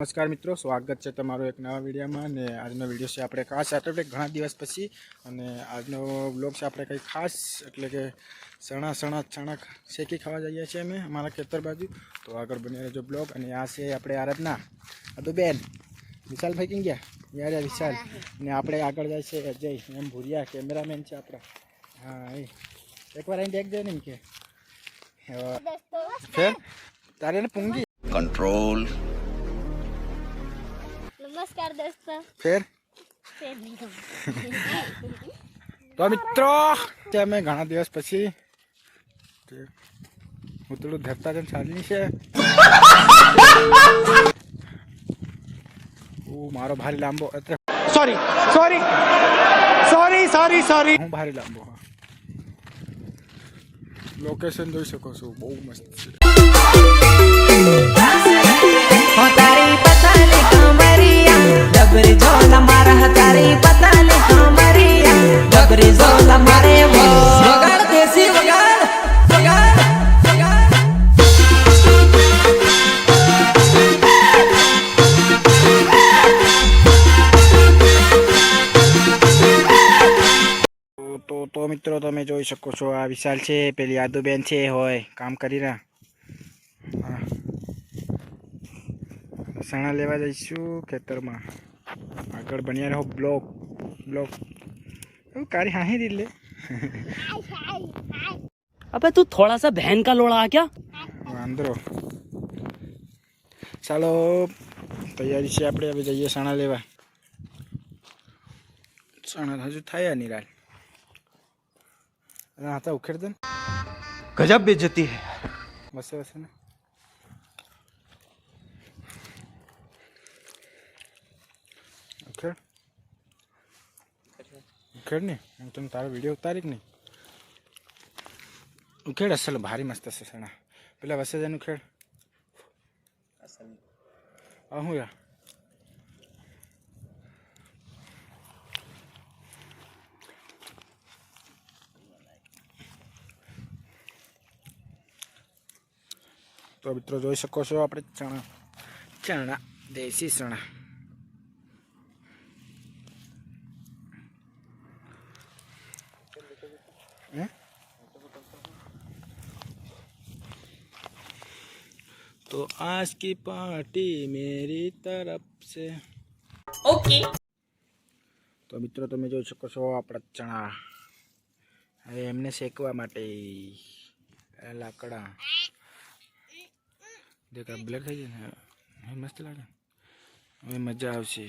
नमस्कार मित्रों, स्वागत है तमारो एक नवा वीडियो में। ने आजनो वीडियो से આપણે ખાસ એટલે ઘણા દિવસ પછી અને આજનો વ્લોગ છે આપણે કઈ ખાસ એટલે કે ચણા શેકી ખાવા જઈએ છીએ અમે અમારા ખેતર બાજુ। તો આગળ બની રહેજો બ્લોગ। અને આ છે આપણે આરાધના, અદુબેન, વિશાલભાઈ કેમ ગયા યાર વિશાલ ને આપણે આગળ જાય છે અજય એમ ભુરિયા કેમેરામેન છે આપણા। હા એકવાર અહીં દેખ દે ને કે ફેર તારે ને પૂંગી कंट्रोल। नमस्कार दोस्तों। फिर तो मित्रों ते मैं घना दिवस पछी उतळू धरता जन चालनी छे। ओ मारो भारी लांबो એટલે सॉरी હું ભારી લાંબો। લોકેશન જોઈ શકો છો, બહુ મસ્ત છે। तारी पताले कमरिया डबरी झोला मारा तारी पताले कमरिया डबरी झोला मारे वो वगाड़ देसी वगाड़ वगाड़ तो मित्रों તમે જોઈ શકો છો આ વિશાલ છે, પેલી આદુબેન છે હોય કામ કરી રહ્યા। સણા લેવા જઈશું ખેતરમાં। આગળ બન્યા રહો બ્લોગ कारी हाँ ही दिले। अबे तू थोड़ा सा बहन का लोड़ा क्या? अंदरो चलो तैयारी से આપણે હવે જઈએ સણા લેવા। સણા હજુ થયા નહીં રાલ રાતા ઉખેડ દે गजब बेइज्जती है। વસે ને उखेड़ नहीं तुम तारो वीडियो उतारी नहीं उखेड़ असल भारी मस्त से सणा पेला वसे जन उखेड़ आहू या तो मित्रों જોઈ શકો છો આપણે ચણા દેશી ચણા। तो आज की पार्टी मेरी तरफ से ओके। तो मित्रों તમે જોઈ શકો છો આપણા ચણા હવે એમને શેકવા માટે લાકડા દેખા બ્લેક થઈ જાય ને મસ્ત લાગે, હવે મજા આવશે।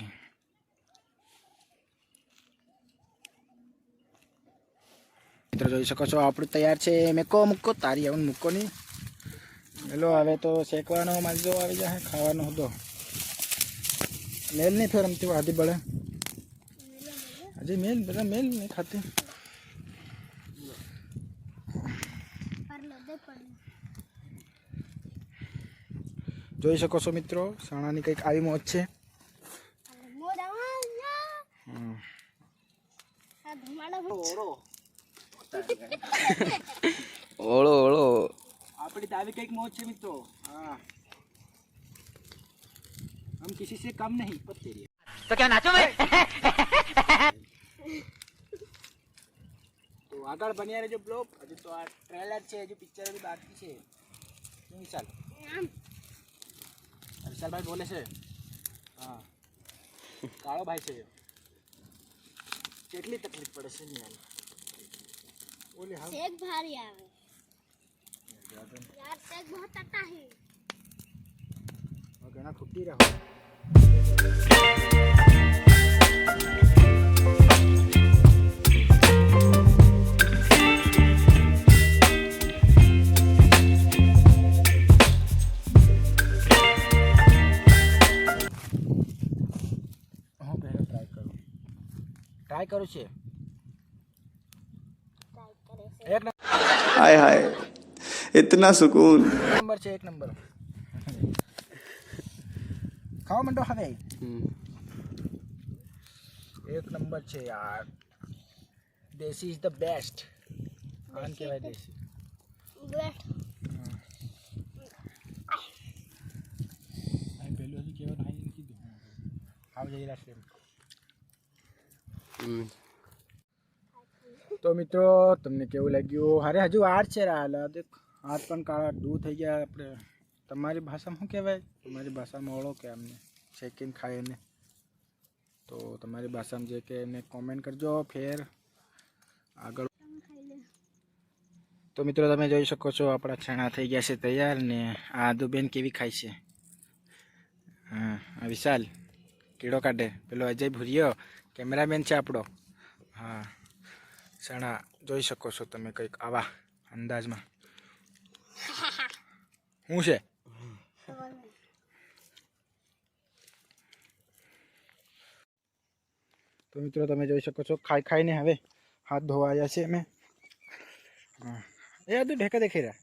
મિત્રો જોઈ શકો છો આપણું તૈયાર છે। મૂકો તારી આવન મૂકો નહીં हेलो हवे तो शेकवानो मजो आ जाए खावानो हो तो मेल नहीं फिर हम तो आधी बड़े अजय मेल बड़ा मेल नहीं खाते। જોઈ શકો છો મિત્રો સણાની કંઈક આવી મોજ છે। ओलो ओलो अपनी दावी कई मौज है मित्रों। हाँ हम किसी से कम नहीं तेरी। तो क्या नाचो मैं? तो आगे बनिया रहे जो ब्लॉग अभी तो आ ट्रेलर है जो पिक्चर अभी बाकी है। विशाल विशाल भाई बोले से हाँ कालो भाई से કેટલી તકલીફ પડે છે ને ઓલે હા सेक भारी आवे यार, सेक बहुत आता है। ઘણા ખૂટી રહો હું પહેલા ટ્રાય કરું છે એક हाय हाय इतना सुकून। नंबर છે એક નંબર ખાવા માંડો હવે એક નંબર છે યાર। દેશી ઇઝ ધ બેસ્ટ આન કહેવાય દેશી बेस्ट આ પહેલું હજી કેવાનું ખાવા જઈ રહ્યા છે તો મિત્રો તમને કેવું લાગ્યું? અરે હજુ હાથ છે હાથ પણ કાળા દૂધ થઈ ગયા. આપણે તમારી ભાષામાં શું કહેવાય? તમારી ભાષામાં ઓળો કે અમને શેકીને ખાય એને તો તમારી ભાષામાં જે કે એને કોમેન્ટ કરજો. ફેર આગળ તો મિત્રો તમે જોઈ શકો છો આપણા ચણા થઈ ગયા છે તૈયાર ને આ આદુબેન કેવી ખાય છે. હા આ વિશાલ કીડો કાઢે, પેલો અજય ભૂરિયો કેમેરામેન છે આપણો. હા ચણા જોઈ શકો છો તમે કંઈક આવા અંદાજમાં. શું છે? તો મિત્રો તમે જોઈ શકો છો ખાઈને હવે હાથ ધોવાયા છે અમે. હા એ બધું ઢેકા દેખાઈ રહ્યા.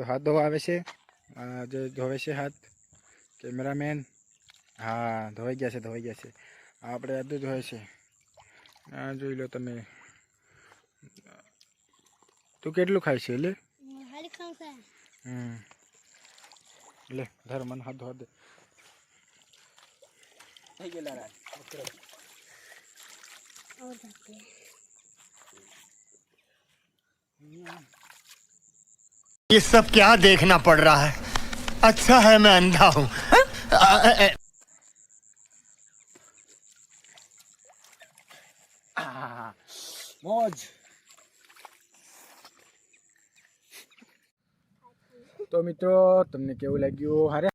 હાથ ધોવા આવે છે જે ધોવે છે હાથ કેમેરામેન. હા ધોવાઈ ગયા છે. આપણે બધું ધોવે છે. આ જોઈ લો તમે. તું કેટલું ખાય છે? લે હારી ખાઉં છે. લે ધર મને હાથ ધોવા દે. થઈ ગયેલા રાજ. ઓ જાતે. ये सब क्या देखना पड़ रहा है? अच्छा है मैं अंधा हूँ. મોજ. તો મિત્રો તમને કેવું લાગ્યું? અરે